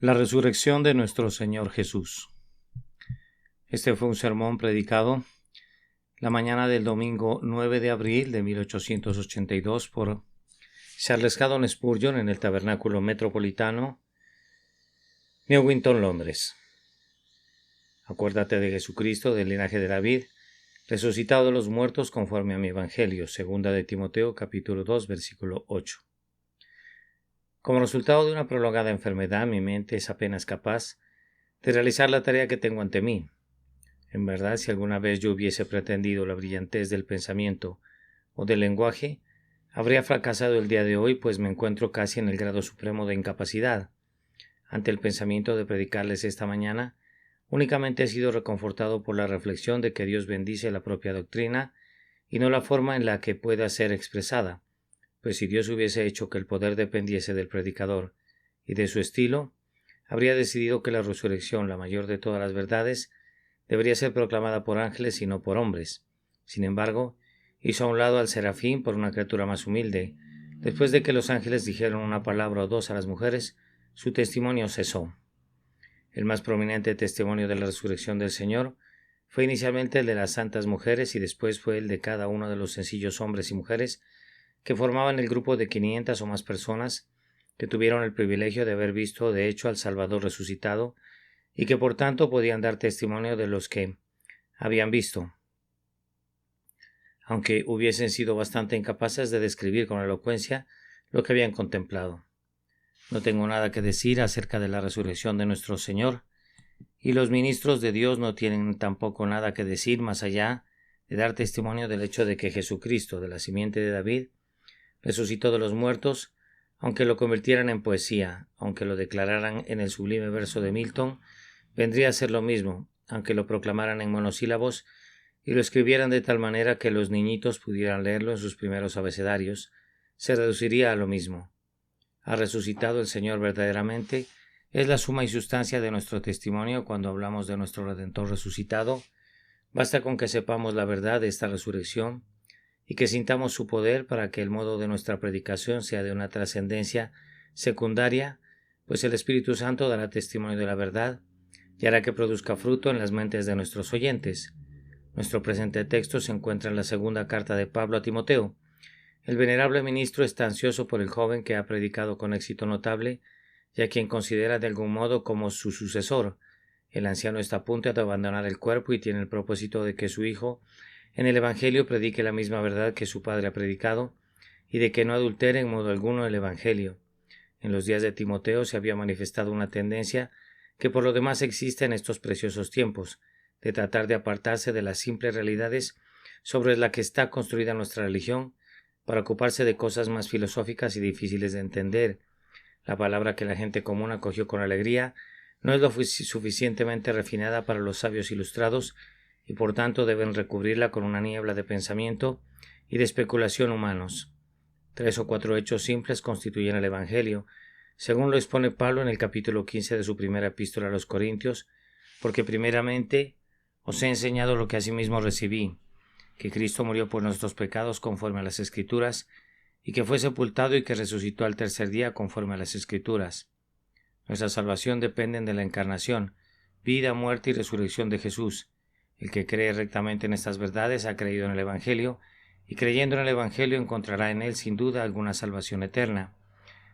La resurrección de nuestro Señor Jesús. Este fue un sermón predicado la mañana del domingo 9 de abril de 1882 por Charles Haddon Spurgeon en el Tabernáculo Metropolitano, Newington, Londres. Acuérdate de Jesucristo, del linaje de David, resucitado de los muertos conforme a mi Evangelio, segunda de Timoteo, capítulo 2, versículo 8. Como resultado de una prolongada enfermedad, mi mente es apenas capaz de realizar la tarea que tengo ante mí. En verdad, si alguna vez yo hubiese pretendido la brillantez del pensamiento o del lenguaje, habría fracasado el día de hoy, pues me encuentro casi en el grado supremo de incapacidad. Ante el pensamiento de predicarles esta mañana, únicamente he sido reconfortado por la reflexión de que Dios bendice la propia doctrina y no la forma en la que pueda ser expresada, pues si Dios hubiese hecho que el poder dependiese del predicador y de su estilo, habría decidido que la resurrección, la mayor de todas las verdades, debería ser proclamada por ángeles y no por hombres. Sin embargo, hizo a un lado al serafín por una criatura más humilde. Después de que los ángeles dijeron una palabra o dos a las mujeres, su testimonio cesó. El más prominente testimonio de la resurrección del Señor fue inicialmente el de las santas mujeres y después fue el de cada uno de los sencillos hombres y mujeres que formaban el grupo de 500 o más personas que tuvieron el privilegio de haber visto de hecho al Salvador resucitado y que por tanto podían dar testimonio de los que habían visto, aunque hubiesen sido bastante incapaces de describir con elocuencia lo que habían contemplado. No tengo nada que decir acerca de la resurrección de nuestro Señor, y los ministros de Dios no tienen tampoco nada que decir más allá de dar testimonio del hecho de que Jesucristo, de la simiente de David, resucitó de los muertos, aunque lo convirtieran en poesía, aunque lo declararan en el sublime verso de Milton, vendría a ser lo mismo, aunque lo proclamaran en monosílabos y lo escribieran de tal manera que los niñitos pudieran leerlo en sus primeros abecedarios, se reduciría a lo mismo. Ha resucitado el Señor verdaderamente, es la suma y sustancia de nuestro testimonio cuando hablamos de nuestro Redentor resucitado. Basta con que sepamos la verdad de esta resurrección y que sintamos su poder para que el modo de nuestra predicación sea de una trascendencia secundaria, pues el Espíritu Santo dará testimonio de la verdad y hará que produzca fruto en las mentes de nuestros oyentes. Nuestro presente texto se encuentra en la segunda carta de Pablo a Timoteo. El venerable ministro está ansioso por el joven que ha predicado con éxito notable y a quien considera de algún modo como su sucesor. El anciano está a punto de abandonar el cuerpo y tiene el propósito de que su hijo en el Evangelio predique la misma verdad que su padre ha predicado y de que no adultere en modo alguno el Evangelio. En los días de Timoteo se había manifestado una tendencia que por lo demás existe en estos preciosos tiempos, de tratar de apartarse de las simples realidades sobre las que está construida nuestra religión, para ocuparse de cosas más filosóficas y difíciles de entender. La palabra que la gente común acogió con alegría no es lo suficientemente refinada para los sabios ilustrados y por tanto deben recubrirla con una niebla de pensamiento y de especulación humanos. 3 o 4 hechos simples constituyen el Evangelio, según lo expone Pablo en el capítulo 15 de su primera epístola a los Corintios, porque primeramente os he enseñado lo que asimismo recibí, que Cristo murió por nuestros pecados conforme a las Escrituras, y que fue sepultado y que resucitó al tercer día conforme a las Escrituras. Nuestra salvación depende de la encarnación, vida, muerte y resurrección de Jesús. El que cree rectamente en estas verdades ha creído en el Evangelio, y creyendo en el Evangelio encontrará en él sin duda alguna salvación eterna.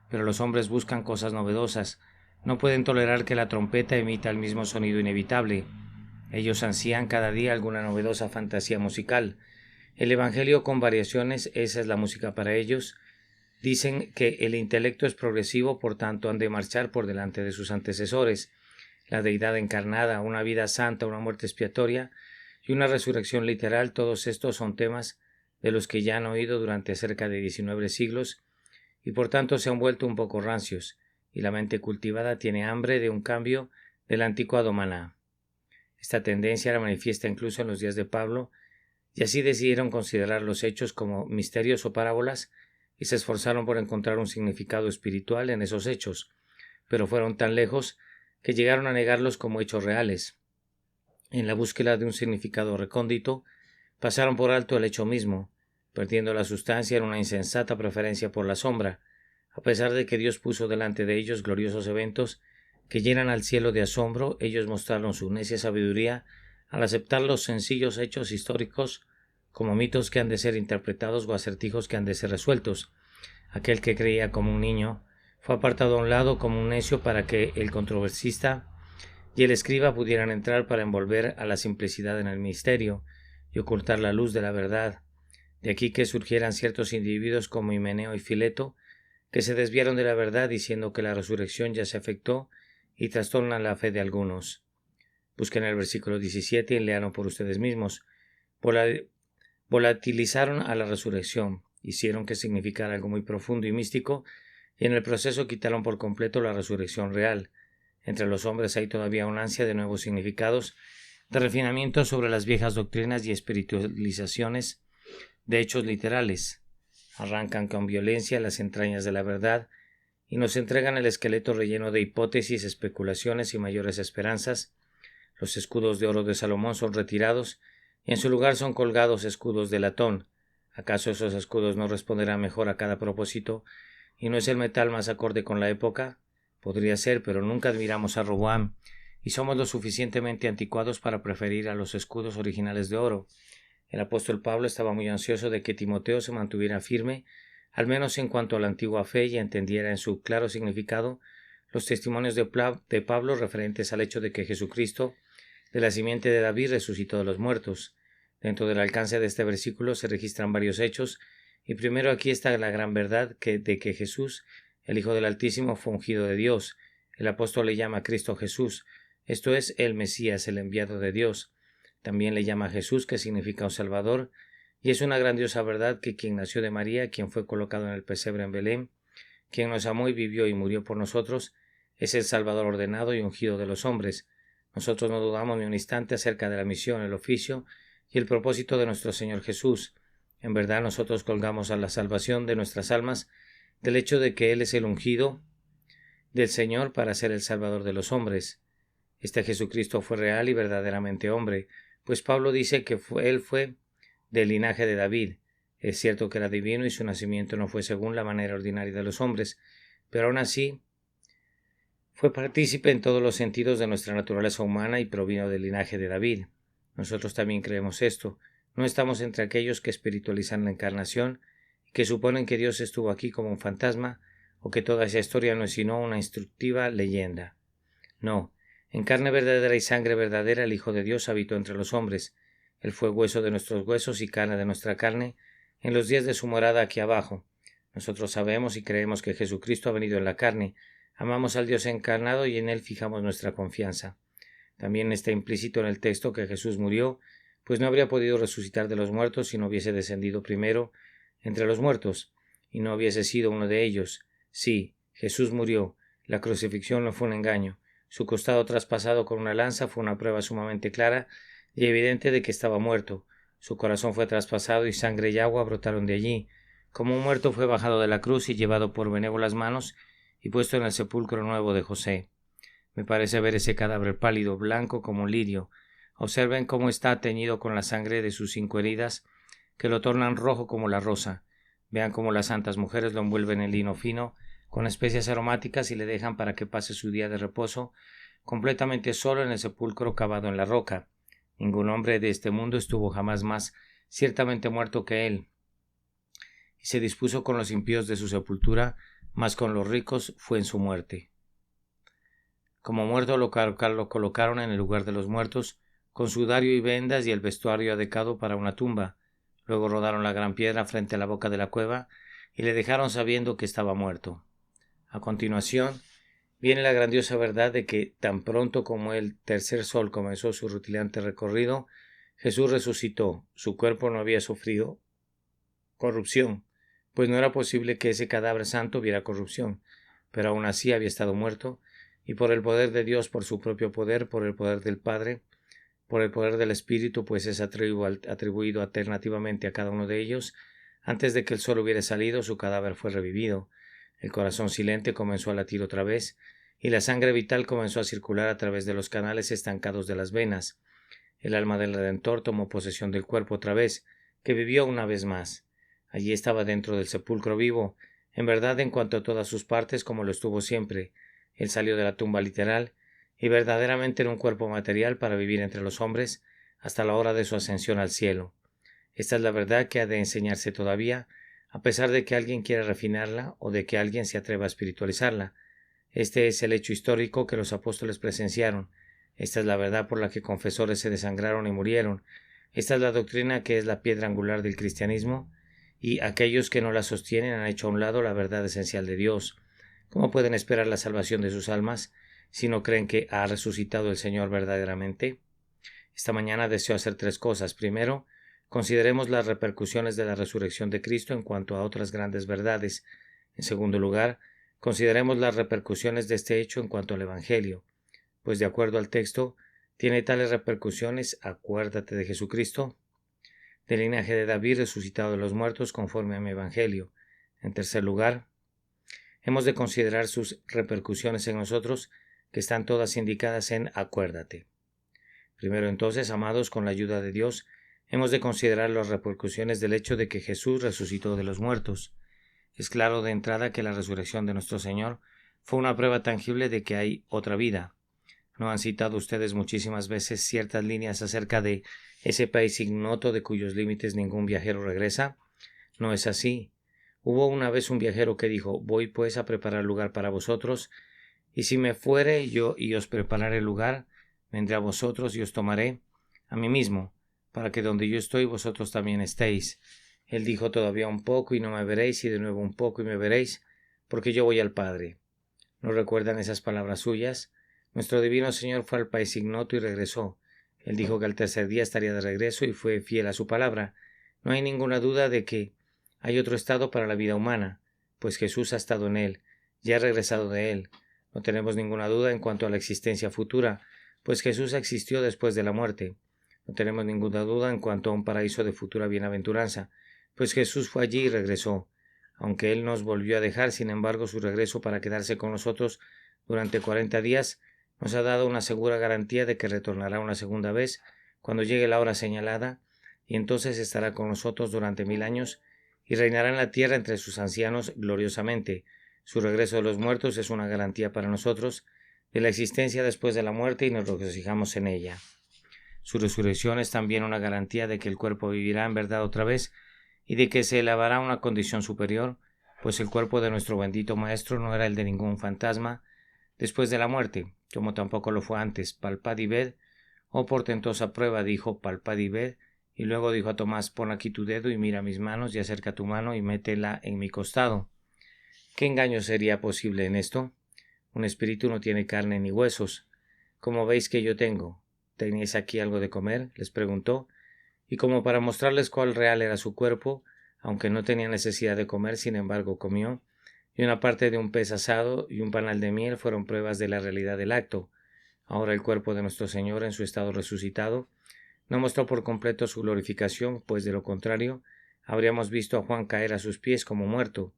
Pero los hombres buscan cosas novedosas, no pueden tolerar que la trompeta emita el mismo sonido inevitable. Ellos ansían cada día alguna novedosa fantasía musical. El Evangelio con variaciones, esa es la música para ellos. Dicen que el intelecto es progresivo, por tanto han de marchar por delante de sus antecesores. La deidad encarnada, una vida santa, una muerte expiatoria y una resurrección literal, todos estos son temas de los que ya han oído durante cerca de 19 siglos y por tanto se han vuelto un poco rancios, y la mente cultivada tiene hambre de un cambio del anticuado maná. Esta tendencia era manifiesta incluso en los días de Pablo, y así decidieron considerar los hechos como misterios o parábolas, y se esforzaron por encontrar un significado espiritual en esos hechos, pero fueron tan lejos que llegaron a negarlos como hechos reales. En la búsqueda de un significado recóndito, pasaron por alto el hecho mismo, perdiendo la sustancia en una insensata preferencia por la sombra, a pesar de que Dios puso delante de ellos gloriosos eventos que llenan al cielo de asombro, ellos mostraron su necia sabiduría al aceptar los sencillos hechos históricos como mitos que han de ser interpretados o acertijos que han de ser resueltos. Aquel que creía como un niño fue apartado a un lado como un necio para que el controversista y el escriba pudieran entrar para envolver a la simplicidad en el misterio y ocultar la luz de la verdad. De aquí que surgieran ciertos individuos como Himeneo y Fileto, que se desviaron de la verdad diciendo que la resurrección ya se efectuó y trastornan la fe de algunos. Busquen el versículo 17 y leanlo por ustedes mismos. Volatilizaron a la resurrección, hicieron que significara algo muy profundo y místico, y en el proceso quitaron por completo la resurrección real. Entre los hombres hay todavía una ansia de nuevos significados, de refinamiento sobre las viejas doctrinas y espiritualizaciones de hechos literales. Arrancan con violencia las entrañas de la verdad y nos entregan el esqueleto relleno de hipótesis, especulaciones y mayores esperanzas. Los escudos de oro de Salomón son retirados y en su lugar son colgados escudos de latón. ¿Acaso esos escudos no responderán mejor a cada propósito y no es el metal más acorde con la época? Podría ser, pero nunca admiramos a Roboam y somos lo suficientemente anticuados para preferir a los escudos originales de oro. El apóstol Pablo estaba muy ansioso de que Timoteo se mantuviera firme, al menos en cuanto a la antigua fe, y entendiera en su claro significado los testimonios de Pablo referentes al hecho de que Jesucristo, de la simiente de David, resucitó de los muertos. Dentro del alcance de este versículo se registran varios hechos, y primero aquí está la gran verdad de que Jesús, el Hijo del Altísimo, fue ungido de Dios. El apóstol le llama a Cristo Jesús, esto es, el Mesías, el enviado de Dios. También le llama Jesús, que significa un Salvador, y es una grandiosa verdad que quien nació de María, quien fue colocado en el pesebre en Belén, quien nos amó y vivió y murió por nosotros, es el Salvador ordenado y ungido de los hombres. Nosotros no dudamos ni un instante acerca de la misión, el oficio y el propósito de nuestro Señor Jesús. En verdad nosotros colgamos a la salvación de nuestras almas del hecho de que Él es el ungido del Señor para ser el Salvador de los hombres. Este Jesucristo fue real y verdaderamente hombre, pues Pablo dice que él fue del linaje de David. Es cierto que era divino y su nacimiento no fue según la manera ordinaria de los hombres, pero aún así fue partícipe en todos los sentidos de nuestra naturaleza humana y provino del linaje de David. Nosotros también creemos esto. No estamos entre aquellos que espiritualizan la encarnación y que suponen que Dios estuvo aquí como un fantasma o que toda esa historia no es sino una instructiva leyenda. No. En carne verdadera y sangre verdadera el Hijo de Dios habitó entre los hombres. Él fue hueso de nuestros huesos y carne de nuestra carne en los días de su morada aquí abajo. Nosotros sabemos y creemos que Jesucristo ha venido en la carne. Amamos al Dios encarnado y en Él fijamos nuestra confianza. También está implícito en el texto que Jesús murió, pues no habría podido resucitar de los muertos si no hubiese descendido primero entre los muertos, y no hubiese sido uno de ellos. Sí, Jesús murió. La crucifixión no fue un engaño. Su costado traspasado con una lanza fue una prueba sumamente clara y evidente de que estaba muerto. Su corazón fue traspasado y sangre y agua brotaron de allí. Como un muerto fue bajado de la cruz y llevado por benévolas manos y puesto en el sepulcro nuevo de José. Me parece ver ese cadáver pálido, blanco como un lirio. Observen cómo está teñido con la sangre de sus 5 heridas, que lo tornan rojo como la rosa. Vean cómo las santas mujeres lo envuelven en lino fino, con especias aromáticas y le dejan para que pase su día de reposo completamente solo en el sepulcro cavado en la roca. Ningún hombre de este mundo estuvo jamás más ciertamente muerto que él. Y se dispuso con los impíos de su sepultura, mas con los ricos fue en su muerte. Como muerto lo colocaron en el lugar de los muertos, con sudario y vendas y el vestuario adecuado para una tumba. Luego rodaron la gran piedra frente a la boca de la cueva y le dejaron sabiendo que estaba muerto. A continuación, viene la grandiosa verdad de que, tan pronto como el tercer sol comenzó su rutilante recorrido, Jesús resucitó. Su cuerpo no había sufrido corrupción, pues no era posible que ese cadáver santo viera corrupción, pero aún así había estado muerto, y por el poder de Dios, por su propio poder, por el poder del Padre, por el poder del Espíritu, pues es atribuido alternativamente a cada uno de ellos, antes de que el sol hubiera salido, su cadáver fue revivido. El corazón silente comenzó a latir otra vez, y la sangre vital comenzó a circular a través de los canales estancados de las venas. El alma del Redentor tomó posesión del cuerpo otra vez, que vivió una vez más. Allí estaba dentro del sepulcro vivo, en verdad en cuanto a todas sus partes como lo estuvo siempre. Él salió de la tumba literal y verdaderamente en un cuerpo material para vivir entre los hombres hasta la hora de su ascensión al cielo. Esta es la verdad que ha de enseñarse todavía, a pesar de que alguien quiera refinarla o de que alguien se atreva a espiritualizarla. Este es el hecho histórico que los apóstoles presenciaron. Esta es la verdad por la que confesores se desangraron y murieron. Esta es la doctrina que es la piedra angular del cristianismo, y aquellos que no la sostienen han hecho a un lado la verdad esencial de Dios. ¿Cómo pueden esperar la salvación de sus almas si no creen que ha resucitado el Señor verdaderamente? Esta mañana deseo hacer 3 cosas. Primero, consideremos las repercusiones de la resurrección de Cristo en cuanto a otras grandes verdades. En segundo lugar, consideremos las repercusiones de este hecho en cuanto al Evangelio, pues de acuerdo al texto, tiene tales repercusiones: acuérdate de Jesucristo, del linaje de David resucitado de los muertos conforme a mi Evangelio. En tercer lugar, hemos de considerar sus repercusiones en nosotros, que están todas indicadas en acuérdate. Primero entonces, amados, con la ayuda de Dios, hemos de considerar las repercusiones del hecho de que Jesús resucitó de los muertos. Es claro de entrada que la resurrección de nuestro Señor fue una prueba tangible de que hay otra vida. ¿No han citado ustedes muchísimas veces ciertas líneas acerca de ese país ignoto de cuyos límites ningún viajero regresa? No es así. Hubo una vez un viajero que dijo: voy pues a preparar lugar para vosotros, y si me fuere yo y os prepararé lugar, vendré a vosotros y os tomaré a mí mismo, para que donde yo estoy vosotros también estéis. Él dijo: todavía un poco y no me veréis, y de nuevo un poco y me veréis, porque yo voy al Padre. ¿No recuerdan esas palabras suyas? Nuestro divino Señor fue al país ignoto y regresó. Él dijo que al tercer día estaría de regreso y fue fiel a su palabra. No hay ninguna duda de que hay otro estado para la vida humana, pues Jesús ha estado en él, ya ha regresado de él. No tenemos ninguna duda en cuanto a la existencia futura, pues Jesús existió después de la muerte. No tenemos ninguna duda en cuanto a un paraíso de futura bienaventuranza, pues Jesús fue allí y regresó. Aunque Él nos volvió a dejar, sin embargo, su regreso para quedarse con nosotros durante 40 días nos ha dado una segura garantía de que retornará una segunda vez cuando llegue la hora señalada, y entonces estará con nosotros durante 1000 años y reinará en la tierra entre sus ancianos gloriosamente. Su regreso de los muertos es una garantía para nosotros de la existencia después de la muerte y nos regocijamos en ella. Su resurrección es también una garantía de que el cuerpo vivirá en verdad otra vez y de que se elevará a una condición superior, pues el cuerpo de nuestro bendito Maestro no era el de ningún fantasma después de la muerte, como tampoco lo fue antes. Palpad y ved, oh portentosa prueba, dijo: palpad y ved, y luego dijo a Tomás: pon aquí tu dedo y mira mis manos, y acerca tu mano y métela en mi costado. ¿Qué engaño sería posible en esto? Un espíritu no tiene carne ni huesos, como veis que yo tengo. ¿Tenéis aquí algo de comer?, les preguntó, y como para mostrarles cuál real era su cuerpo, aunque no tenía necesidad de comer, sin embargo comió, y una parte de un pez asado y un panal de miel fueron pruebas de la realidad del acto. Ahora el cuerpo de nuestro Señor, en su estado resucitado, no mostró por completo su glorificación, pues de lo contrario, habríamos visto a Juan caer a sus pies como muerto,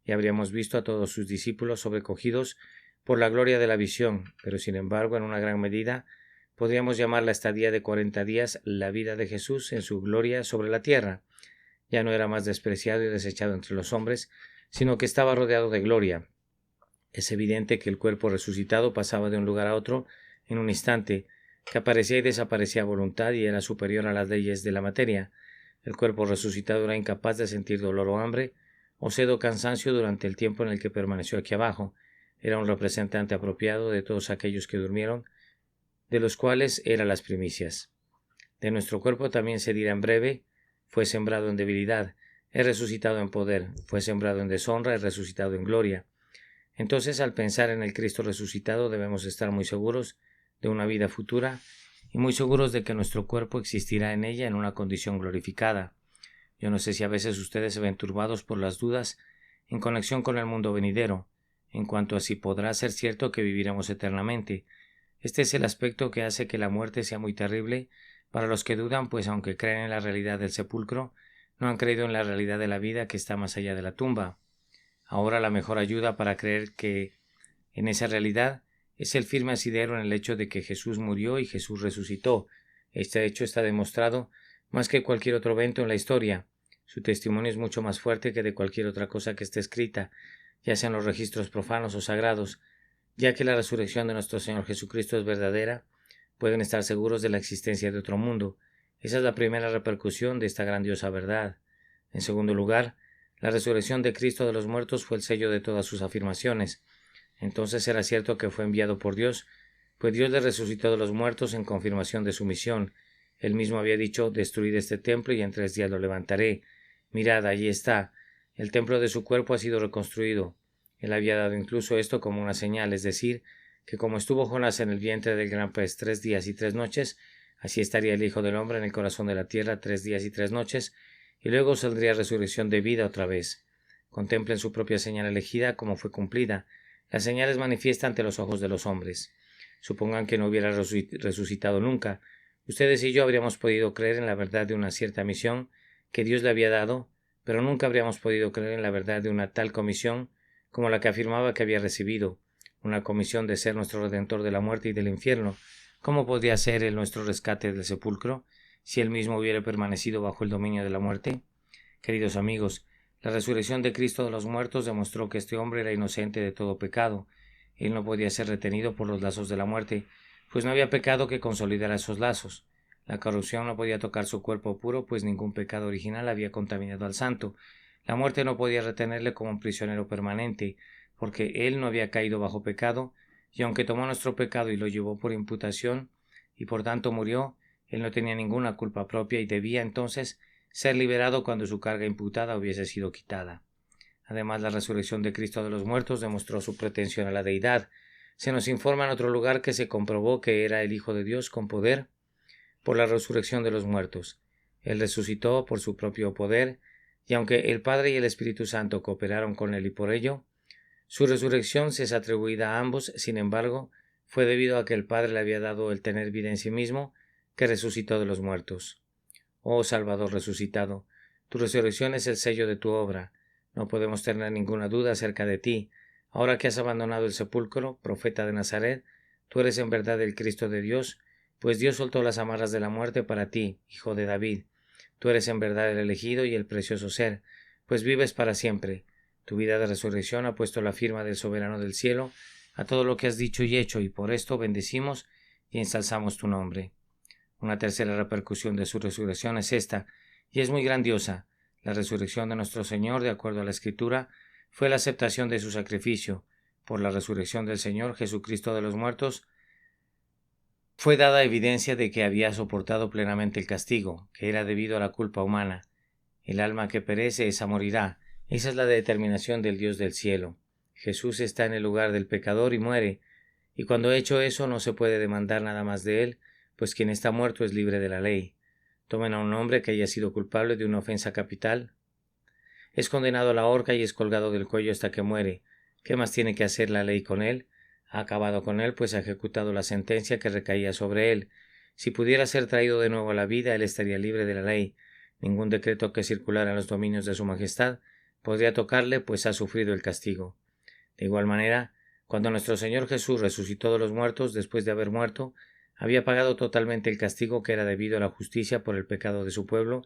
y habríamos visto a todos sus discípulos sobrecogidos por la gloria de la visión, pero sin embargo, en una gran medida, podríamos llamar la estadía de 40 días la vida de Jesús en su gloria sobre la tierra. Ya no era más despreciado y desechado entre los hombres, sino que estaba rodeado de gloria. Es evidente que el cuerpo resucitado pasaba de un lugar a otro en un instante, que aparecía y desaparecía a voluntad y era superior a las leyes de la materia. El cuerpo resucitado era incapaz de sentir dolor o hambre, o sed o cansancio durante el tiempo en el que permaneció aquí abajo. Era un representante apropiado de todos aquellos que durmieron, de los cuales era las primicias. De nuestro cuerpo también se dirá en breve: fue sembrado en debilidad, es resucitado en poder, fue sembrado en deshonra, es resucitado en gloria. Entonces, al pensar en el Cristo resucitado, debemos estar muy seguros de una vida futura y muy seguros de que nuestro cuerpo existirá en ella en una condición glorificada. Yo no sé si a veces ustedes se ven turbados por las dudas en conexión con el mundo venidero, en cuanto a si podrá ser cierto que viviremos eternamente. Este es el aspecto que hace que la muerte sea muy terrible para los que dudan, pues aunque creen en la realidad del sepulcro, no han creído en la realidad de la vida que está más allá de la tumba. Ahora la mejor ayuda para creer que en esa realidad es el firme asidero en el hecho de que Jesús murió y Jesús resucitó. Este hecho está demostrado más que cualquier otro evento en la historia. Su testimonio es mucho más fuerte que de cualquier otra cosa que esté escrita, ya sean los registros profanos o sagrados. Ya que la resurrección de nuestro Señor Jesucristo es verdadera, pueden estar seguros de la existencia de otro mundo. Esa es la primera repercusión de esta grandiosa verdad. En segundo lugar, la resurrección de Cristo de los muertos fue el sello de todas sus afirmaciones. Entonces era cierto que fue enviado por Dios, pues Dios le resucitó de los muertos en confirmación de su misión. Él mismo había dicho: destruid este templo y en 3 días lo levantaré. Mirad, allí está. El templo de su cuerpo ha sido reconstruido. Él había dado incluso esto como una señal, es decir, que como estuvo Jonás en el vientre del gran pez 3 días y 3 noches, así estaría el Hijo del Hombre en el corazón de la tierra 3 días y 3 noches, y luego saldría resurrección de vida otra vez. Contemplen su propia señal elegida como fue cumplida. La señal es manifiesta ante los ojos de los hombres. Supongan que no hubiera resucitado nunca. Ustedes y yo habríamos podido creer en la verdad de una cierta misión que Dios le había dado, pero nunca habríamos podido creer en la verdad de una tal comisión como la que afirmaba que había recibido, una comisión de ser nuestro Redentor de la muerte y del infierno. ¿Cómo podría ser él nuestro rescate del sepulcro, si él mismo hubiera permanecido bajo el dominio de la muerte? Queridos amigos, la resurrección de Cristo de los muertos demostró que este hombre era inocente de todo pecado. Él no podía ser retenido por los lazos de la muerte, pues no había pecado que consolidara esos lazos. La corrupción no podía tocar su cuerpo puro, pues ningún pecado original había contaminado al santo. La muerte no podía retenerle como un prisionero permanente, porque él no había caído bajo pecado, y aunque tomó nuestro pecado y lo llevó por imputación, y por tanto murió, él no tenía ninguna culpa propia y debía entonces ser liberado cuando su carga imputada hubiese sido quitada. Además, la resurrección de Cristo de los muertos demostró su pretensión a la deidad. Se nos informa en otro lugar que se comprobó que era el Hijo de Dios con poder por la resurrección de los muertos. Él resucitó por su propio poder, y aunque el Padre y el Espíritu Santo cooperaron con él y por ello, su resurrección se es atribuida a ambos. Sin embargo, fue debido a que el Padre le había dado el tener vida en sí mismo, que resucitó de los muertos. Oh Salvador resucitado, tu resurrección es el sello de tu obra. No podemos tener ninguna duda acerca de ti. Ahora que has abandonado el sepulcro, profeta de Nazaret, tú eres en verdad el Cristo de Dios, pues Dios soltó las amarras de la muerte para ti, hijo de David. Tú eres en verdad el elegido y el precioso ser, pues vives para siempre. Tu vida de resurrección ha puesto la firma del soberano del cielo a todo lo que has dicho y hecho, y por esto bendecimos y ensalzamos tu nombre. Una tercera repercusión de su resurrección es esta, y es muy grandiosa. La resurrección de nuestro Señor, de acuerdo a la Escritura, fue la aceptación de su sacrificio. Por la resurrección del Señor Jesucristo de los muertos, fue dada evidencia de que había soportado plenamente el castigo, que era debido a la culpa humana. El alma que perece, esa morirá. Esa es la determinación del Dios del cielo. Jesús está en el lugar del pecador y muere, y cuando ha hecho eso no se puede demandar nada más de él, pues quien está muerto es libre de la ley. Tomen a un hombre que haya sido culpable de una ofensa capital. Es condenado a la horca y es colgado del cuello hasta que muere. ¿Qué más tiene que hacer la ley con él? Ha acabado con él, pues ha ejecutado la sentencia que recaía sobre él. Si pudiera ser traído de nuevo a la vida, él estaría libre de la ley. Ningún decreto que circulara en los dominios de su majestad podría tocarle, pues ha sufrido el castigo. De igual manera, cuando nuestro Señor Jesús resucitó de los muertos después de haber muerto, había pagado totalmente el castigo que era debido a la justicia por el pecado de su pueblo,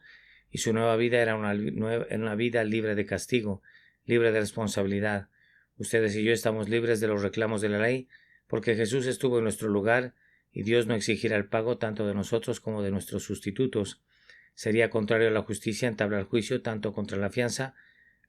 y su nueva vida era una vida libre de castigo, libre de responsabilidad. Ustedes y yo estamos libres de los reclamos de la ley, porque Jesús estuvo en nuestro lugar, y Dios no exigirá el pago tanto de nosotros como de nuestros sustitutos. Sería contrario a la justicia entablar juicio tanto contra la fianza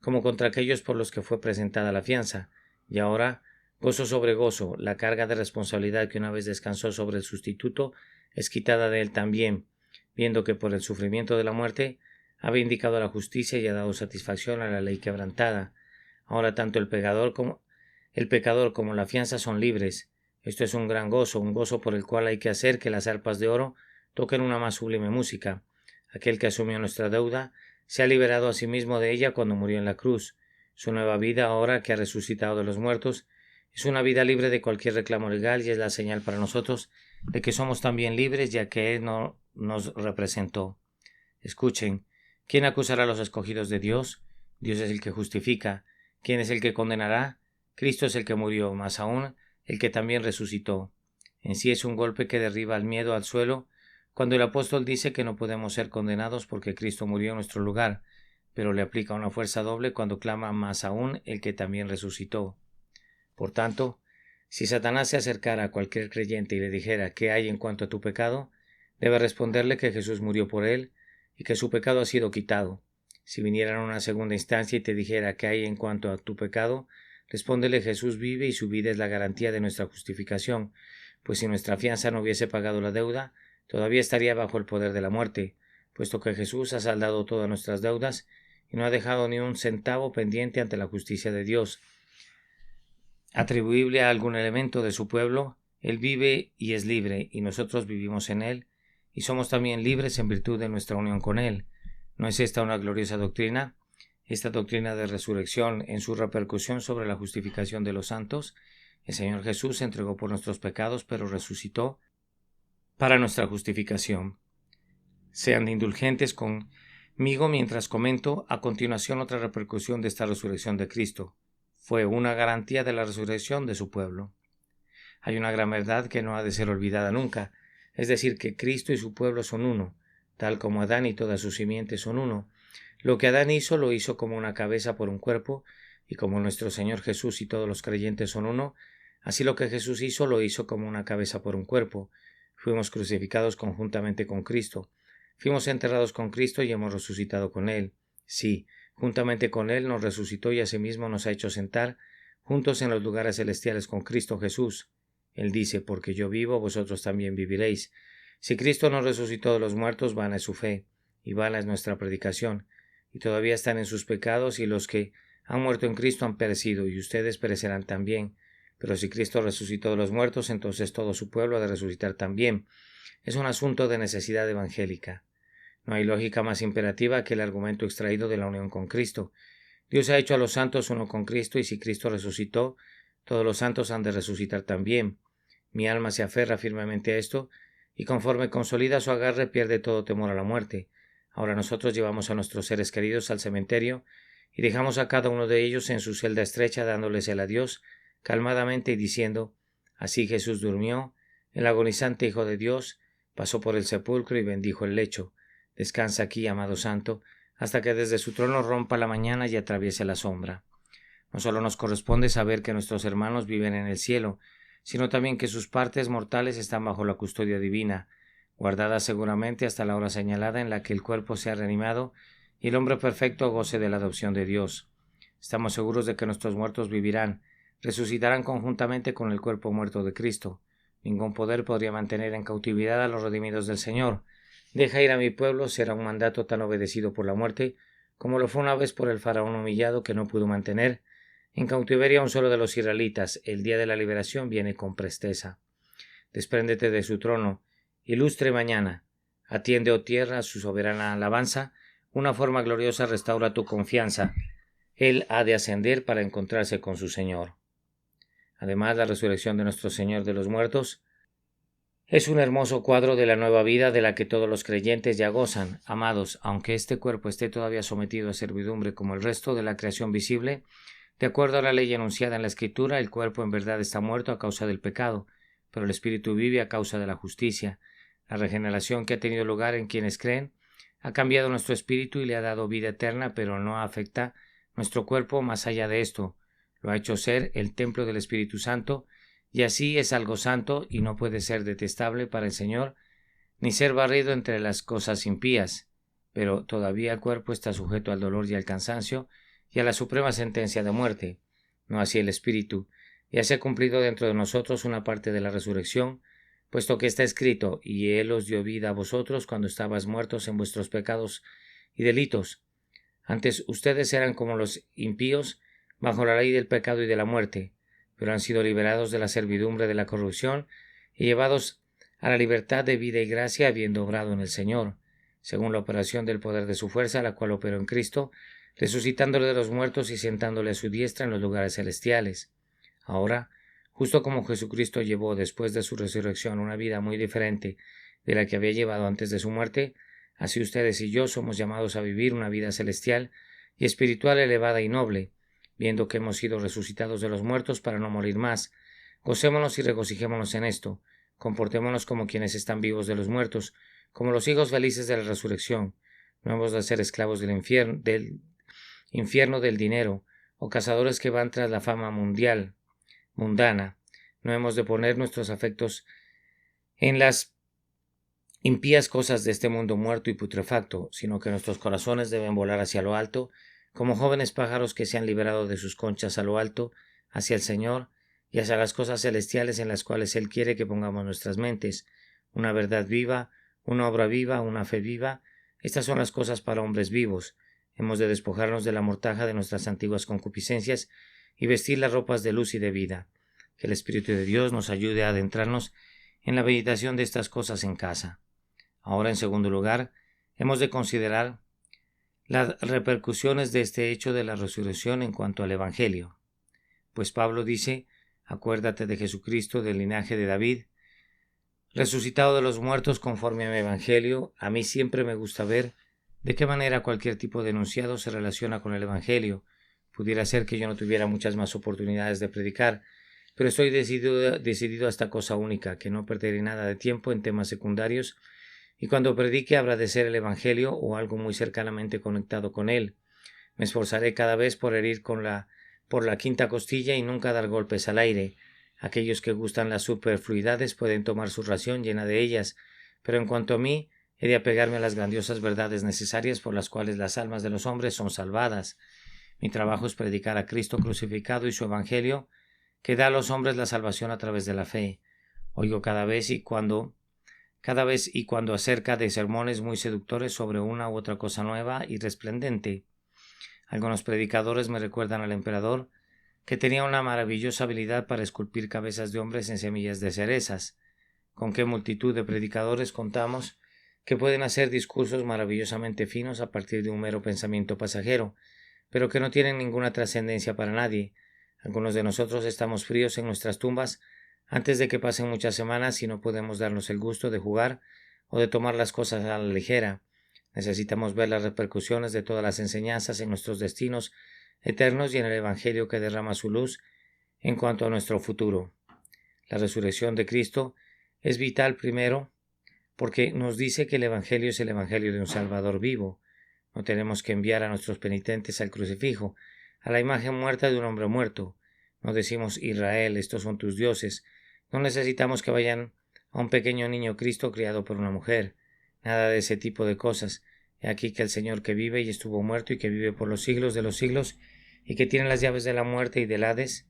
como contra aquellos por los que fue presentada la fianza. Y ahora, gozo sobre gozo, la carga de responsabilidad que una vez descansó sobre el sustituto es quitada de él también, viendo que por el sufrimiento de la muerte ha vindicado la justicia y ha dado satisfacción a la ley quebrantada. Ahora tanto el pecador como la fianza son libres. Esto es un gran gozo, un gozo por el cual hay que hacer que las arpas de oro toquen una más sublime música. Aquel que asumió nuestra deuda se ha liberado a sí mismo de ella cuando murió en la cruz. Su nueva vida, ahora que ha resucitado de los muertos, es una vida libre de cualquier reclamo legal y es la señal para nosotros de que somos también libres, ya que Él no nos representó. Escuchen, ¿quién acusará a los escogidos de Dios? Dios es el que justifica. ¿Quién es el que condenará? Cristo es el que murió, más aún, el que también resucitó. En sí es un golpe que derriba el miedo al suelo, cuando el apóstol dice que no podemos ser condenados porque Cristo murió en nuestro lugar, pero le aplica una fuerza doble cuando clama más aún el que también resucitó. Por tanto, Si Satanás se acercara a cualquier creyente y le dijera qué hay en cuanto a tu pecado, debe responderle que Jesús murió por él y que su pecado ha sido quitado. Si viniera en una segunda instancia y te dijera qué hay en cuanto a tu pecado, respóndele: Jesús vive y su vida es la garantía de nuestra justificación, pues si nuestra fianza no hubiese pagado la deuda, todavía estaría bajo el poder de la muerte, puesto que Jesús ha saldado todas nuestras deudas y no ha dejado ni un centavo pendiente ante la justicia de Dios. Atribuible a algún elemento de su pueblo, Él vive y es libre, y nosotros vivimos en Él, y somos también libres en virtud de nuestra unión con Él. ¿No es esta una gloriosa doctrina? Esta doctrina de resurrección en su repercusión sobre la justificación de los santos. El Señor Jesús se entregó por nuestros pecados, pero resucitó para nuestra justificación. Sean indulgentes conmigo mientras comento a continuación otra repercusión de esta resurrección de Cristo. Fue una garantía de la resurrección de su pueblo. Hay una gran verdad que no ha de ser olvidada nunca, es decir, que Cristo y su pueblo son uno, tal como Adán y toda su simiente son uno. Lo que Adán hizo lo hizo como una cabeza por un cuerpo, y como nuestro Señor Jesús y todos los creyentes son uno, así lo que Jesús hizo lo hizo como una cabeza por un cuerpo. Fuimos crucificados conjuntamente con Cristo. Fuimos enterrados con Cristo y hemos resucitado con Él. Sí, juntamente con Él nos resucitó y asimismo nos ha hecho sentar juntos en los lugares celestiales con Cristo Jesús. Él dice: porque yo vivo, vosotros también viviréis. Si Cristo nos resucitó de los muertos, vana es su fe, y vana es nuestra predicación, y todavía están en sus pecados, y los que han muerto en Cristo han perecido, y ustedes perecerán también. Pero si Cristo resucitó de los muertos, entonces todo su pueblo ha de resucitar también. Es un asunto de necesidad evangélica. No hay lógica más imperativa que el argumento extraído de la unión con Cristo. Dios ha hecho a los santos uno con Cristo, y si Cristo resucitó, todos los santos han de resucitar también. Mi alma se aferra firmemente a esto, y conforme consolida su agarre pierde todo temor a la muerte. Ahora nosotros llevamos a nuestros seres queridos al cementerio, y dejamos a cada uno de ellos en su celda estrecha, dándoles el adiós, calmadamente y diciendo: así Jesús durmió, el agonizante Hijo de Dios, pasó por el sepulcro y bendijo el lecho. Descansa aquí, amado santo, hasta que desde su trono rompa la mañana y atraviese la sombra. No solo nos corresponde saber que nuestros hermanos viven en el cielo, sino también que sus partes mortales están bajo la custodia divina, guardadas seguramente hasta la hora señalada en la que el cuerpo sea reanimado y el hombre perfecto goce de la adopción de Dios. Estamos seguros de que nuestros muertos vivirán, resucitarán conjuntamente con el cuerpo muerto de Cristo. Ningún poder podría mantener en cautividad a los redimidos del Señor. Deja ir a mi pueblo será un mandato tan obedecido por la muerte, como lo fue una vez por el faraón humillado que no pudo mantener en cautiverio a un solo de los israelitas. El día de la liberación viene con presteza. Despréndete de su trono, ilustre mañana. Atiende, oh tierra, a su soberana alabanza. Una forma gloriosa restaura tu confianza. Él ha de ascender para encontrarse con su Señor. Además, la resurrección de nuestro Señor de los muertos es un hermoso cuadro de la nueva vida de la que todos los creyentes ya gozan. Amados, aunque este cuerpo esté todavía sometido a servidumbre como el resto de la creación visible, de acuerdo a la ley enunciada en la Escritura, el cuerpo en verdad está muerto a causa del pecado, pero el espíritu vive a causa de la justicia. La regeneración que ha tenido lugar en quienes creen ha cambiado nuestro espíritu y le ha dado vida eterna, pero no afecta nuestro cuerpo más allá de esto. Lo ha hecho ser el templo del Espíritu Santo, y así es algo santo y no puede ser detestable para el Señor, ni ser barrido entre las cosas impías. Pero todavía el cuerpo está sujeto al dolor y al cansancio, y a la suprema sentencia de muerte. No así el espíritu. Ya se ha cumplido dentro de nosotros una parte de la resurrección, puesto que está escrito: y Él os dio vida a vosotros cuando estabais muertos en vuestros pecados y delitos. Antes ustedes eran como los impíos, bajo la ley del pecado y de la muerte, pero han sido liberados de la servidumbre de la corrupción y llevados a la libertad de vida y gracia, habiendo obrado en el Señor, según la operación del poder de su fuerza, la cual operó en Cristo, resucitándole de los muertos y sentándole a su diestra en los lugares celestiales. Ahora, justo como Jesucristo llevó después de su resurrección una vida muy diferente de la que había llevado antes de su muerte, así ustedes y yo somos llamados a vivir una vida celestial y espiritual elevada y noble, viendo que hemos sido resucitados de los muertos para no morir más. Gocémonos y regocijémonos en esto. Comportémonos como quienes están vivos de los muertos, como los hijos felices de la resurrección. No hemos de ser esclavos del infierno del dinero, o cazadores que van tras la fama mundana. No hemos de poner nuestros afectos en las impías cosas de este mundo muerto y putrefacto, sino que nuestros corazones deben volar hacia lo alto, como jóvenes pájaros que se han liberado de sus conchas a lo alto, hacia el Señor y hacia las cosas celestiales en las cuales Él quiere que pongamos nuestras mentes, una verdad viva, una obra viva, una fe viva. Estas son las cosas para hombres vivos. Hemos de despojarnos de la mortaja de nuestras antiguas concupiscencias y vestir las ropas de luz y de vida. Que el Espíritu de Dios nos ayude a adentrarnos en la meditación de estas cosas en casa. Ahora, en segundo lugar, hemos de considerar las repercusiones de este hecho de la resurrección en cuanto al Evangelio. Pues Pablo dice: acuérdate de Jesucristo del linaje de David, resucitado de los muertos conforme a mi Evangelio. A mí siempre me gusta ver de qué manera cualquier tipo de enunciado se relaciona con el Evangelio. Pudiera ser que yo no tuviera muchas más oportunidades de predicar, pero estoy decidido a esta cosa única, que no perderé nada de tiempo en temas secundarios, y cuando predique habrá de ser el Evangelio o algo muy cercanamente conectado con él. Me esforzaré cada vez por herir por la quinta costilla y nunca dar golpes al aire. Aquellos que gustan las superfluidades pueden tomar su ración llena de ellas, pero en cuanto a mí, he de apegarme a las grandiosas verdades necesarias por las cuales las almas de los hombres son salvadas. Mi trabajo es predicar a Cristo crucificado y su Evangelio, que da a los hombres la salvación a través de la fe. Oigo cada vez y cuando acerca de sermones muy seductores sobre una u otra cosa nueva y resplendente. Algunos predicadores me recuerdan al emperador, que tenía una maravillosa habilidad para esculpir cabezas de hombres en semillas de cerezas. Con qué multitud de predicadores contamos que pueden hacer discursos maravillosamente finos a partir de un mero pensamiento pasajero, pero que no tienen ninguna trascendencia para nadie. Algunos de nosotros estamos fríos en nuestras tumbas antes de que pasen muchas semanas y no podemos darnos el gusto de jugar o de tomar las cosas a la ligera. Necesitamos ver las repercusiones de todas las enseñanzas en nuestros destinos eternos y en el Evangelio que derrama su luz en cuanto a nuestro futuro. La resurrección de Cristo es vital primero porque nos dice que el Evangelio es el Evangelio de un Salvador vivo. No tenemos que enviar a nuestros penitentes al crucifijo, a la imagen muerta de un hombre muerto. No decimos: Israel, estos son tus dioses. No necesitamos que vayan a un pequeño niño Cristo criado por una mujer. Nada de ese tipo de cosas. He aquí que el Señor que vive y estuvo muerto y que vive por los siglos de los siglos y que tiene las llaves de la muerte y del Hades,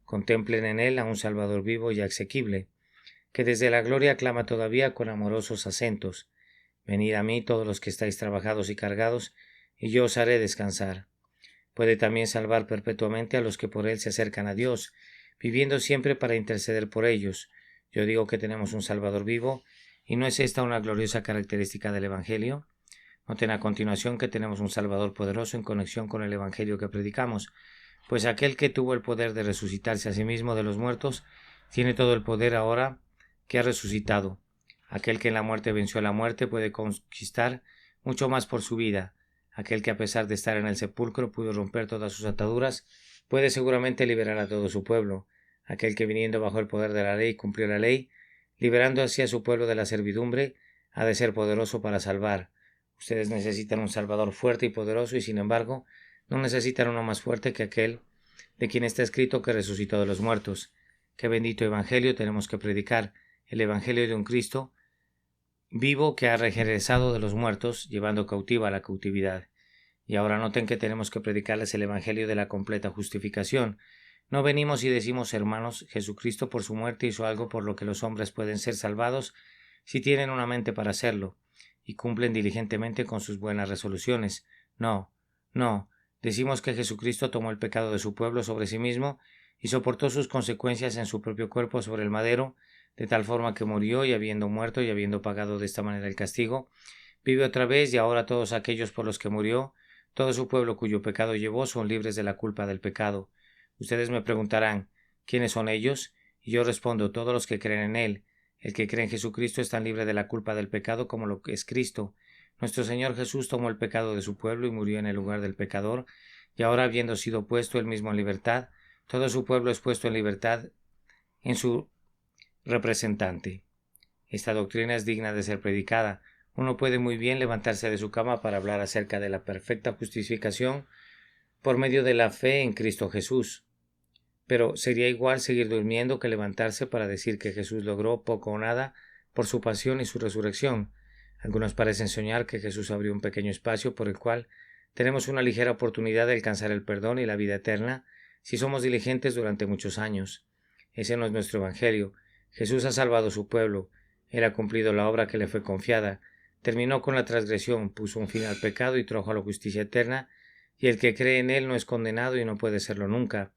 contemplen en él a un Salvador vivo y asequible, que desde la gloria clama todavía con amorosos acentos: venid a mí todos los que estáis trabajados y cargados, y yo os haré descansar. Puede también salvar perpetuamente a los que por él se acercan a Dios, viviendo siempre para interceder por ellos. Yo digo que tenemos un Salvador vivo, ¿y no es esta una gloriosa característica del Evangelio? Noten a continuación que tenemos un Salvador poderoso en conexión con el Evangelio que predicamos, pues aquel que tuvo el poder de resucitarse a sí mismo de los muertos, tiene todo el poder ahora que ha resucitado. Aquel que en la muerte venció a la muerte puede conquistar mucho más por su vida. Aquel que a pesar de estar en el sepulcro pudo romper todas sus ataduras, puede seguramente liberar a todo su pueblo. Aquel que viniendo bajo el poder de la ley cumplió la ley, liberando así a su pueblo de la servidumbre, ha de ser poderoso para salvar. Ustedes necesitan un Salvador fuerte y poderoso y sin embargo no necesitan uno más fuerte que aquel de quien está escrito que resucitó de los muertos. Qué bendito Evangelio tenemos que predicar, el Evangelio de un Cristo vivo que ha regresado de los muertos, llevando cautiva la cautividad. Y ahora noten que tenemos que predicarles el Evangelio de la completa justificación. No venimos y decimos: hermanos, Jesucristo por su muerte hizo algo por lo que los hombres pueden ser salvados si tienen una mente para hacerlo y cumplen diligentemente con sus buenas resoluciones. No, decimos que Jesucristo tomó el pecado de su pueblo sobre sí mismo y soportó sus consecuencias en su propio cuerpo sobre el madero, de tal forma que murió y habiendo muerto y habiendo pagado de esta manera el castigo, vive otra vez y ahora todos aquellos por los que murió, todo su pueblo cuyo pecado llevó, son libres de la culpa del pecado. Ustedes me preguntarán: ¿quiénes son ellos? Y yo respondo: todos los que creen en él. El que cree en Jesucristo está libre de la culpa del pecado como lo que es Cristo. Nuestro Señor Jesús tomó el pecado de su pueblo y murió en el lugar del pecador, y ahora habiendo sido puesto él mismo en libertad, todo su pueblo es puesto en libertad en su representante. Esta doctrina es digna de ser predicada. Uno puede muy bien levantarse de su cama para hablar acerca de la perfecta justificación por medio de la fe en Cristo Jesús. pero sería igual seguir durmiendo que levantarse para decir que Jesús logró poco o nada por su pasión y su resurrección. Algunos parecen soñar que Jesús abrió un pequeño espacio por el cual tenemos una ligera oportunidad de alcanzar el perdón y la vida eterna si somos diligentes durante muchos años. Ese no es nuestro evangelio. Jesús ha salvado a su pueblo. Él ha cumplido la obra que le fue confiada. Terminó con la transgresión, puso un fin al pecado y trajo a la justicia eterna, y el que cree en él no es condenado y no puede serlo nunca.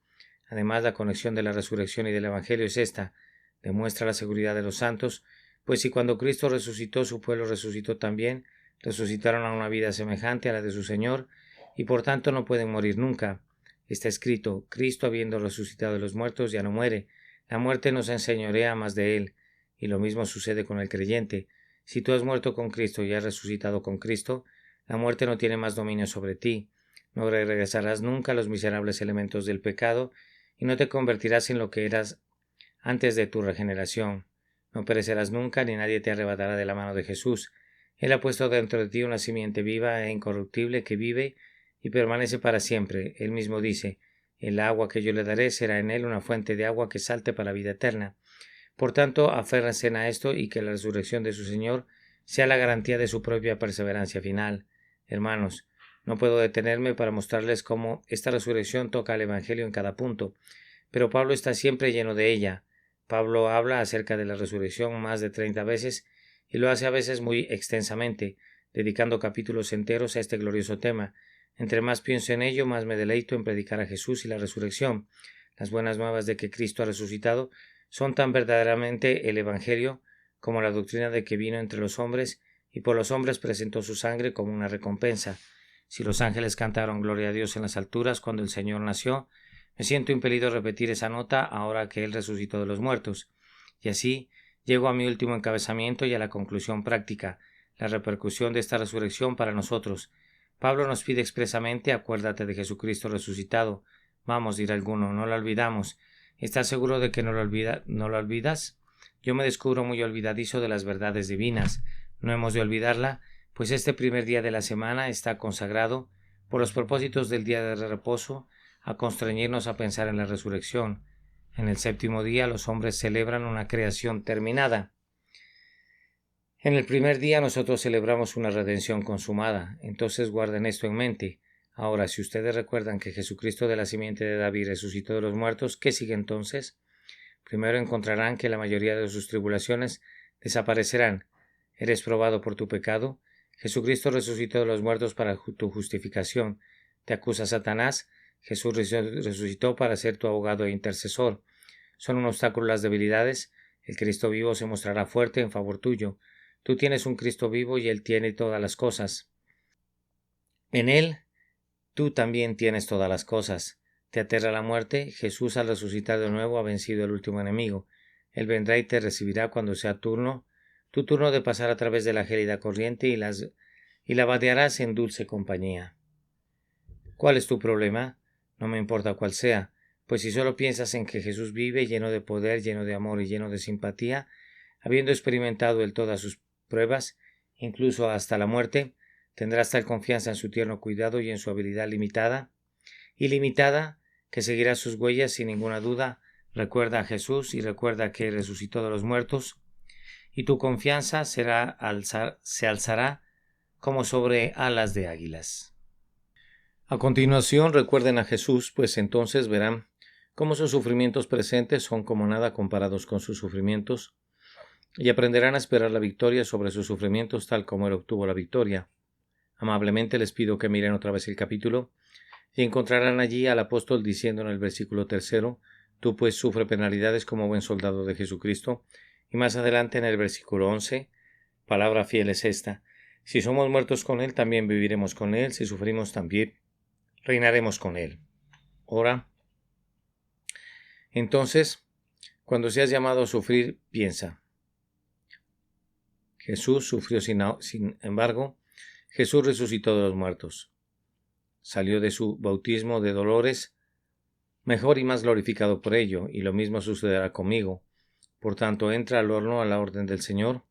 Además, la conexión de la resurrección y del evangelio es esta: demuestra la seguridad de los santos, pues si cuando Cristo resucitó su pueblo resucitó también, resucitaron a una vida semejante a la de su Señor, y por tanto no pueden morir nunca. Está escrito: Cristo, habiendo resucitado de los muertos, ya no muere. La muerte no se enseñorea más de él. Y lo mismo sucede con el creyente. Si tú has muerto con Cristo y has resucitado con Cristo, la muerte no tiene más dominio sobre ti. No regresarás nunca a los miserables elementos del pecado y no te convertirás en lo que eras antes de tu regeneración. No perecerás nunca ni nadie te arrebatará de la mano de Jesús. Él ha puesto dentro de ti una simiente viva e incorruptible que vive y permanece para siempre. Él mismo dice: el agua que yo le daré será en él una fuente de agua que salte para la vida eterna. Por tanto, aférrense a esto y que la resurrección de su Señor sea la garantía de su propia perseverancia final. Hermanos, no puedo detenerme para mostrarles cómo esta resurrección toca al Evangelio en cada punto, pero Pablo está siempre lleno de ella. Pablo habla acerca de la resurrección más de 30 veces y lo hace a veces muy extensamente, dedicando capítulos enteros a este glorioso tema. Entre más pienso en ello, más me deleito en predicar a Jesús y la resurrección. Las buenas nuevas de que Cristo ha resucitado son tan verdaderamente el Evangelio como la doctrina de que vino entre los hombres y por los hombres presentó su sangre como una recompensa. Si los ángeles cantaron gloria a Dios en las alturas cuando el Señor nació, me siento impelido a repetir esa nota ahora que Él resucitó de los muertos. Y así llego a mi último encabezamiento y a la conclusión práctica, la repercusión de esta resurrección para nosotros. Pablo nos pide expresamente: acuérdate de Jesucristo resucitado. Vamos, dirá alguno, no lo olvidamos. ¿Estás seguro de que no lo olvidas? Yo me descubro muy olvidadizo de las verdades divinas. No hemos de olvidarla, pues este primer día de la semana está consagrado, por los propósitos del día de reposo, a constreñirnos a pensar en la resurrección. En el séptimo día los hombres celebran una creación terminada. En el primer día nosotros celebramos una redención consumada. Entonces guarden esto en mente. Ahora, si ustedes recuerdan que Jesucristo de la simiente de David resucitó de los muertos, ¿qué sigue entonces? Primero encontrarán que la mayoría de sus tribulaciones desaparecerán. ¿Eres probado por tu pecado? Jesucristo resucitó de los muertos para tu justificación. ¿Te acusa Satanás? Jesús resucitó para ser tu abogado e intercesor. ¿Son un obstáculo las debilidades? El Cristo vivo se mostrará fuerte en favor tuyo. Tú tienes un Cristo vivo y Él tiene todas las cosas. En Él tú también tienes todas las cosas. ¿Te aterra la muerte? Jesús, al resucitar de nuevo, ha vencido al último enemigo. Él vendrá y te recibirá cuando sea tu turno de pasar a través de la gélida corriente y la vadearás en dulce compañía. ¿Cuál es tu problema? No me importa cuál sea, pues si solo piensas en que Jesús vive lleno de poder, lleno de amor y lleno de simpatía, habiendo experimentado él todas sus pruebas, incluso hasta la muerte, tendrás tal confianza en su tierno cuidado y en su habilidad ilimitada, que seguirás sus huellas sin ninguna duda. Recuerda a Jesús y recuerda que resucitó de los muertos, y tu confianza se alzará como sobre alas de águilas. A continuación, recuerden a Jesús, pues entonces verán cómo sus sufrimientos presentes son como nada comparados con sus sufrimientos, y aprenderán a esperar la victoria sobre sus sufrimientos tal como Él obtuvo la victoria. Amablemente les pido que miren otra vez el capítulo y encontrarán allí al apóstol diciendo en el versículo 3: tú pues sufre penalidades como buen soldado de Jesucristo. Y más adelante en el versículo 11, palabra fiel es esta: si somos muertos con Él, también viviremos con Él; si sufrimos, también reinaremos con Él. Ora. Entonces, cuando seas llamado a sufrir, piensa: Jesús sufrió, sin embargo, Jesús resucitó de los muertos. Salió de su bautismo de dolores, mejor y más glorificado por ello, y lo mismo sucederá conmigo. Por tanto, entra al horno a la orden del Señor,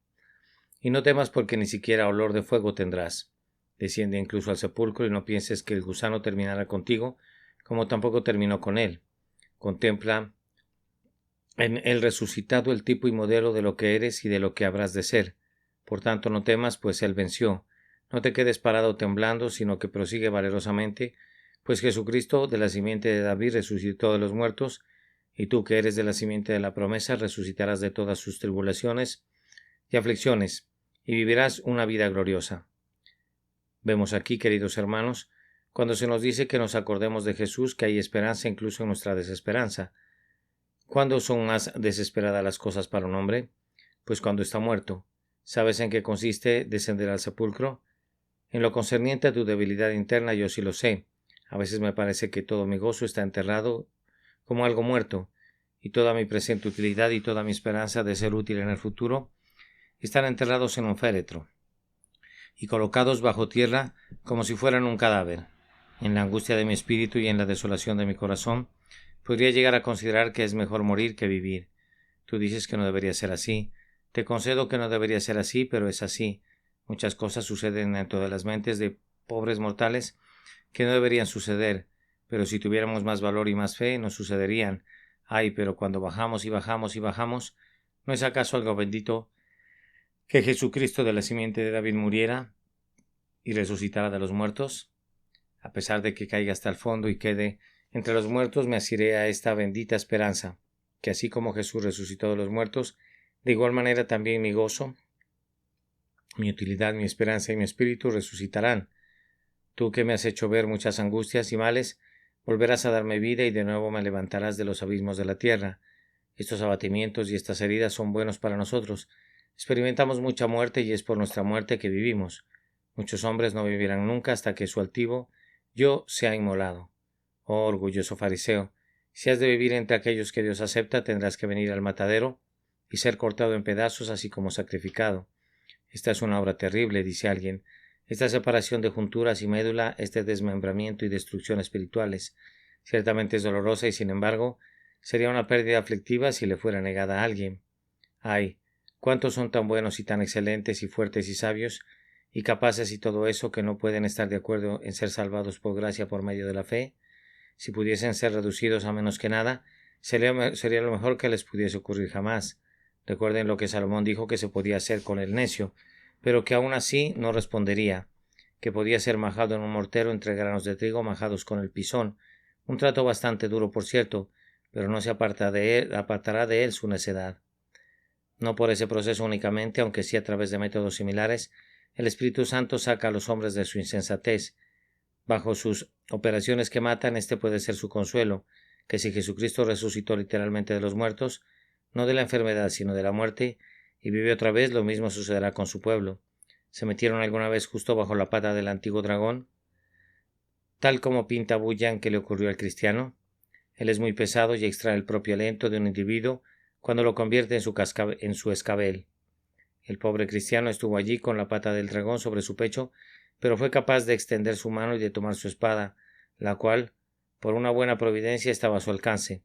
y no temas, porque ni siquiera olor de fuego tendrás. Desciende incluso al sepulcro, y no pienses que el gusano terminará contigo, como tampoco terminó con él. Contempla en el resucitado el tipo y modelo de lo que eres y de lo que habrás de ser. Por tanto, no temas, pues Él venció. No te quedes parado temblando, sino que prosigue valerosamente, pues Jesucristo, de la simiente de David, resucitó de los muertos, y tú, que eres de la simiente de la promesa, resucitarás de todas sus tribulaciones y aflicciones, y vivirás una vida gloriosa. Vemos aquí, queridos hermanos, cuando se nos dice que nos acordemos de Jesús, que hay esperanza incluso en nuestra desesperanza. ¿Cuándo son más desesperadas las cosas para un hombre? Pues cuando está muerto. ¿Sabes en qué consiste descender al sepulcro? En lo concerniente a tu debilidad interna, yo sí lo sé. A veces me parece que todo mi gozo está enterrado como algo muerto, y toda mi presente utilidad y toda mi esperanza de ser útil en el futuro están enterrados en un féretro y colocados bajo tierra como si fueran un cadáver. En la angustia de mi espíritu y en la desolación de mi corazón, podría llegar a considerar que es mejor morir que vivir. Tú dices que no debería ser así. Te concedo que no debería ser así, pero es así. Muchas cosas suceden dentro de las mentes de pobres mortales que no deberían suceder, pero si tuviéramos más valor y más fe, no sucederían. Ay, pero cuando bajamos y bajamos y bajamos, ¿no es acaso algo bendito que Jesucristo de la simiente de David muriera y resucitara de los muertos? A pesar de que caiga hasta el fondo y quede entre los muertos, me asiré a esta bendita esperanza, que así como Jesús resucitó de los muertos, de igual manera también mi gozo, mi utilidad, mi esperanza y mi espíritu resucitarán. Tú que me has hecho ver muchas angustias y males, volverás a darme vida y de nuevo me levantarás de los abismos de la tierra. Estos abatimientos y estas heridas son buenos para nosotros. Experimentamos mucha muerte y es por nuestra muerte que vivimos. Muchos hombres no vivirán nunca hasta que su altivo yo sea inmolado. Oh orgulloso fariseo, si has de vivir entre aquellos que Dios acepta, tendrás que venir al matadero y ser cortado en pedazos así como sacrificado. Esta es una obra terrible, dice alguien. Esta separación de junturas y médula, este desmembramiento y destrucción espirituales, ciertamente es dolorosa y sin embargo sería una pérdida aflictiva si le fuera negada a alguien. Ay, cuántos son tan buenos y tan excelentes y fuertes y sabios y capaces y todo eso que no pueden estar de acuerdo en ser salvados por gracia por medio de la fe. Si pudiesen ser reducidos a menos que nada, sería lo mejor que les pudiese ocurrir jamás. Recuerden lo que Salomón dijo que se podía hacer con el necio, pero que aún así no respondería, que podía ser majado en un mortero entre granos de trigo majados con el pisón, un trato bastante duro por cierto, pero no se apartará de él su necedad. No por ese proceso únicamente, aunque sí a través de métodos similares, el Espíritu Santo saca a los hombres de su insensatez. Bajo sus operaciones que matan, este puede ser su consuelo, que si Jesucristo resucitó literalmente de los muertos, no de la enfermedad sino de la muerte, y vive otra vez, lo mismo sucederá con su pueblo. ¿Se metieron alguna vez justo bajo la pata del antiguo dragón? Tal como pinta Bullan que le ocurrió al cristiano. Él es muy pesado y extrae el propio aliento de un individuo cuando lo convierte en su escabel. El pobre cristiano estuvo allí con la pata del dragón sobre su pecho, pero fue capaz de extender su mano y de tomar su espada, la cual, por una buena providencia, estaba a su alcance.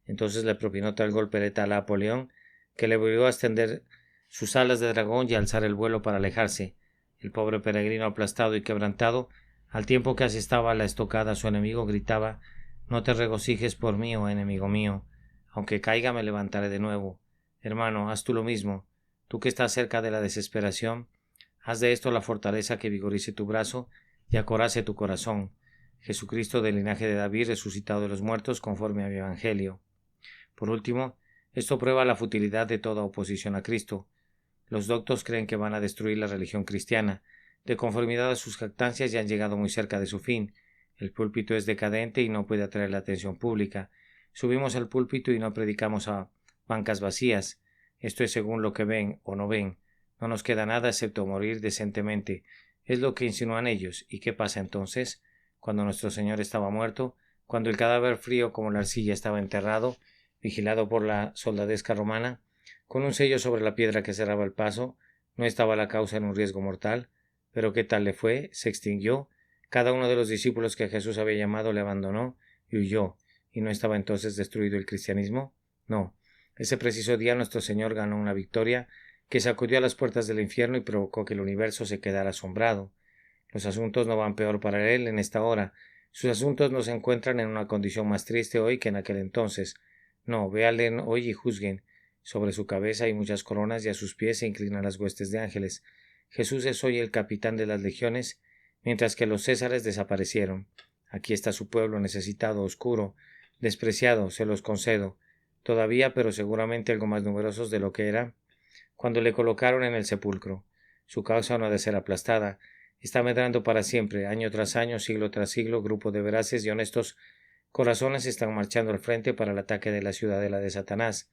Entonces le propinó tal golpe letal a Apolión que le obligó a extender sus alas de dragón y a alzar el vuelo para alejarse. El pobre peregrino, aplastado y quebrantado, al tiempo que asestaba la estocada a su enemigo, gritaba: «No te regocijes por mí, oh enemigo mío. Aunque caiga, me levantaré de nuevo. Hermano, haz tú lo mismo. Tú que estás cerca de la desesperación, haz de esto la fortaleza que vigorice tu brazo y acorace tu corazón. Jesucristo del linaje de David, resucitado de los muertos conforme a mi evangelio». Por último, esto prueba la futilidad de toda oposición a Cristo. Los doctos creen que van a destruir la religión cristiana. De conformidad a sus jactancias ya han llegado muy cerca de su fin. El púlpito es decadente y no puede atraer la atención pública. Subimos al púlpito y no predicamos a bancas vacías. Esto es según lo que ven o no ven. No nos queda nada excepto morir decentemente. Es lo que insinúan ellos. ¿Y qué pasa entonces? Cuando nuestro Señor estaba muerto, cuando el cadáver frío como la arcilla estaba enterrado, vigilado por la soldadesca romana, con un sello sobre la piedra que cerraba el paso, no estaba la causa en un riesgo mortal. Pero ¿qué tal le fue? Se extinguió. Cada uno de los discípulos que Jesús había llamado le abandonó y huyó. ¿Y no estaba entonces destruido el cristianismo? No. Ese preciso día nuestro Señor ganó una victoria que sacudió a las puertas del infierno y provocó que el universo se quedara asombrado. Los asuntos no van peor para él en esta hora. Sus asuntos no se encuentran en una condición más triste hoy que en aquel entonces. No, véanle hoy y juzguen. Sobre su cabeza hay muchas coronas y a sus pies se inclinan las huestes de ángeles. Jesús es hoy el capitán de las legiones, mientras que los césares desaparecieron. Aquí está su pueblo necesitado, oscuro, despreciado, se los concedo. Todavía, pero seguramente algo más numerosos de lo que era cuando le colocaron en el sepulcro. Su causa no ha de ser aplastada. Está medrando para siempre, año tras año, siglo tras siglo, grupo de veraces y honestos corazones están marchando al frente para el ataque de la ciudadela de Satanás.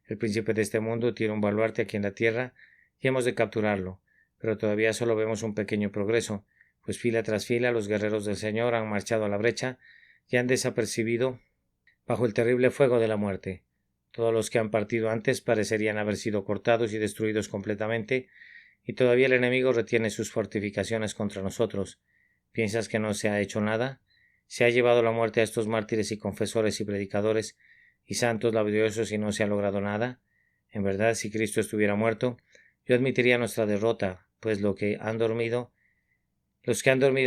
El príncipe de este mundo tiene un baluarte aquí en la tierra y hemos de capturarlo, pero todavía solo vemos un pequeño progreso, pues fila tras fila los guerreros del Señor han marchado a la brecha y han desapercibido bajo el terrible fuego de la muerte. Todos los que han partido antes parecerían haber sido cortados y destruidos completamente, y todavía el enemigo retiene sus fortificaciones contra nosotros. ¿Piensas que no se ha hecho nada? Se ha llevado la muerte a estos mártires y confesores y predicadores y santos laboriosos y no se ha logrado nada. En verdad, si Cristo estuviera muerto, yo admitiría nuestra derrota, pues los que han dormido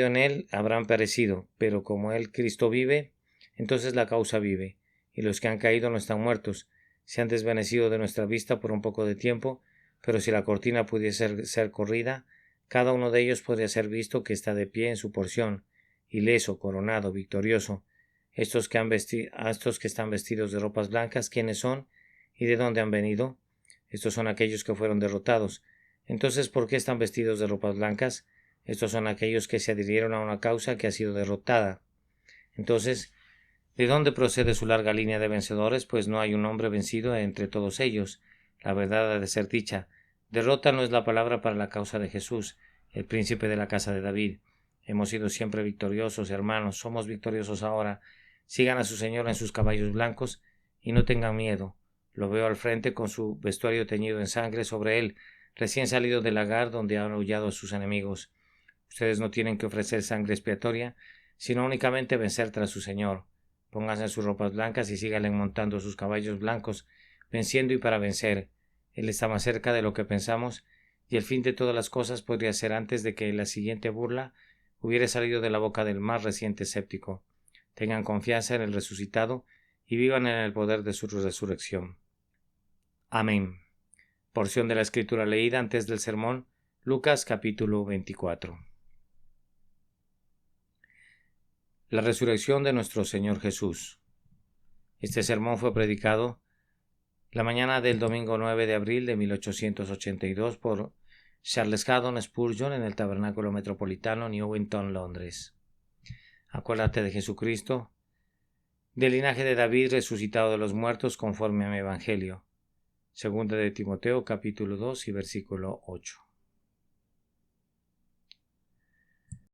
en él habrán perecido, pero como Cristo vive, entonces la causa vive, y los que han caído no están muertos, se han desvanecido de nuestra vista por un poco de tiempo, pero si la cortina pudiese ser corrida, cada uno de ellos podría ser visto que está de pie en su porción, ileso, coronado, victorioso. Estos que están vestidos de ropas blancas, ¿quiénes son? ¿Y de dónde han venido? Estos son aquellos que fueron derrotados. Entonces, ¿por qué están vestidos de ropas blancas? Estos son aquellos que se adhirieron a una causa que ha sido derrotada. Entonces, ¿de dónde procede su larga línea de vencedores? Pues no hay un hombre vencido entre todos ellos. La verdad ha de ser dicha. Derrota no es la palabra para la causa de Jesús, el príncipe de la casa de David. Hemos sido siempre victoriosos, hermanos, somos victoriosos ahora. Sigan a su Señor en sus caballos blancos y no tengan miedo. Lo veo al frente con su vestuario teñido en sangre sobre él, recién salido del lagar donde han aullado a sus enemigos. Ustedes no tienen que ofrecer sangre expiatoria, sino únicamente vencer tras su Señor. Pónganse sus ropas blancas y síganle montando sus caballos blancos, venciendo y para vencer. Él está más cerca de lo que pensamos, y el fin de todas las cosas podría ser antes de que la siguiente burla hubiera salido de la boca del más reciente escéptico. Tengan confianza en el resucitado y vivan en el poder de su resurrección. Amén. Porción de la escritura leída antes del sermón, Lucas capítulo 24. La resurrección de nuestro Señor Jesús. Este sermón fue predicado la mañana del domingo 9 de abril de 1882 por Charles Haddon Spurgeon en el Tabernáculo Metropolitano, Newington, Londres. Acuérdate de Jesucristo, del linaje de David resucitado de los muertos conforme a mi Evangelio. Segunda de Timoteo capítulo 2 y versículo 8.